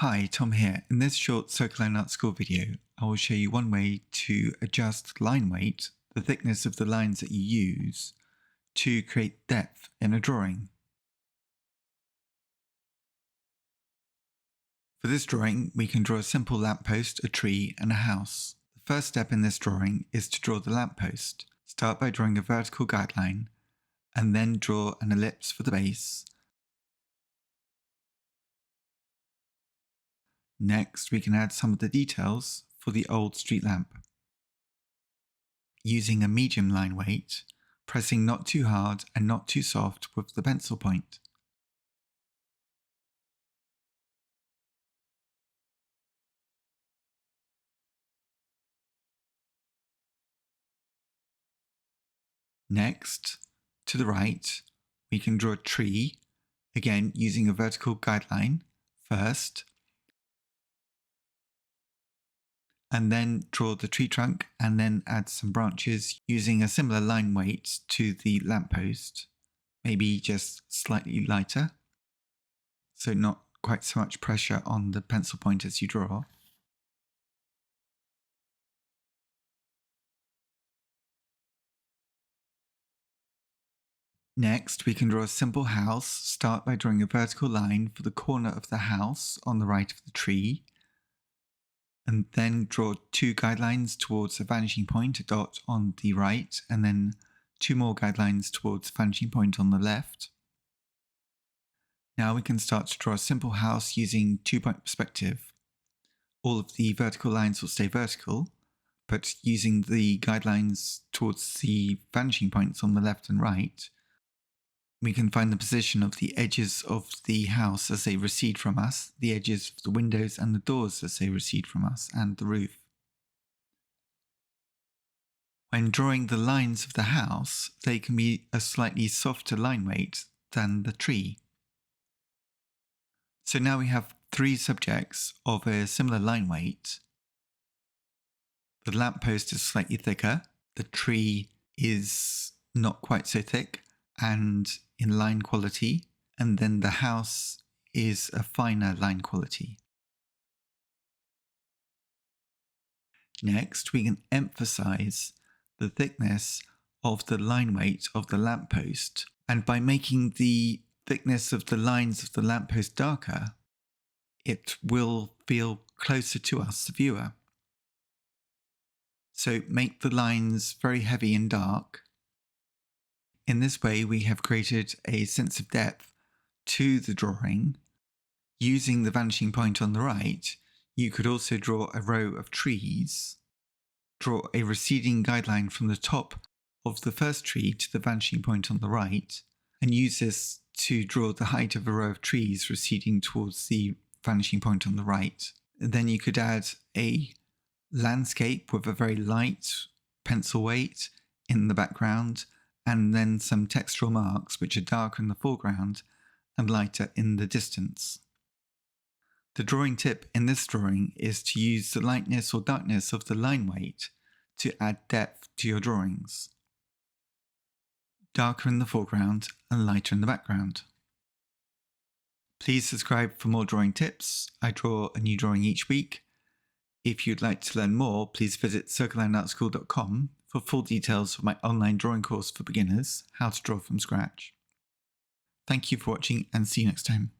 Hi, Tom here. In this short Circle Line Art School video, I will show you one way to adjust line weight, the thickness of the lines that you use, to create depth in a drawing. For this drawing, we can draw a simple lamppost, a tree, and a house. The first step in this drawing is to draw the lamppost. Start by drawing a vertical guideline, and then draw an ellipse for the base. Next, we can add some of the details for the old street lamp. Using a medium line weight, pressing not too hard and not too soft with the pencil point. Next, to the right, we can draw a tree, again using a vertical guideline first, and then draw the tree trunk and then add some branches using a similar line weight to the lamppost, maybe just slightly lighter, so not quite so much pressure on the pencil point as you draw. Next, we can draw a simple house. Start by drawing a vertical line for the corner of the house on the right of the tree, and then draw two guidelines towards a vanishing point, a dot on the right, and then two more guidelines towards a vanishing point on the left. Now we can start to draw a simple house using two-point perspective. All of the vertical lines will stay vertical, but using the guidelines towards the vanishing points on the left and right, we can find the position of the edges of the house as they recede from us, the edges of the windows and the doors as they recede from us, and the roof. When drawing the lines of the house, they can be a slightly softer line weight than the tree. So now we have three subjects of a similar line weight. The lamppost is slightly thicker, the tree is not quite so thick and in line quality, and then the house is a finer line quality. Next, we can emphasize the thickness of the line weight of the lamppost, and by making the thickness of the lines of the lamppost darker, it will feel closer to us, the viewer. So make the lines very heavy and dark. In this way, we have created a sense of depth to the drawing. Using the vanishing point on the right, you could also draw a row of trees, draw a receding guideline from the top of the first tree to the vanishing point on the right, and use this to draw the height of a row of trees receding towards the vanishing point on the right. Then you could add a landscape with a very light pencil weight in the background, and then some textural marks which are darker in the foreground and lighter in the distance. The drawing tip in this drawing is to use the lightness or darkness of the line weight to add depth to your drawings. Darker in the foreground and lighter in the background. Please subscribe for more drawing tips. I draw a new drawing each week. If you'd like to learn more, please visit circlelineartschool.com for full details of my online drawing course for beginners, How to Draw from Scratch. Thank you for watching and see you next time.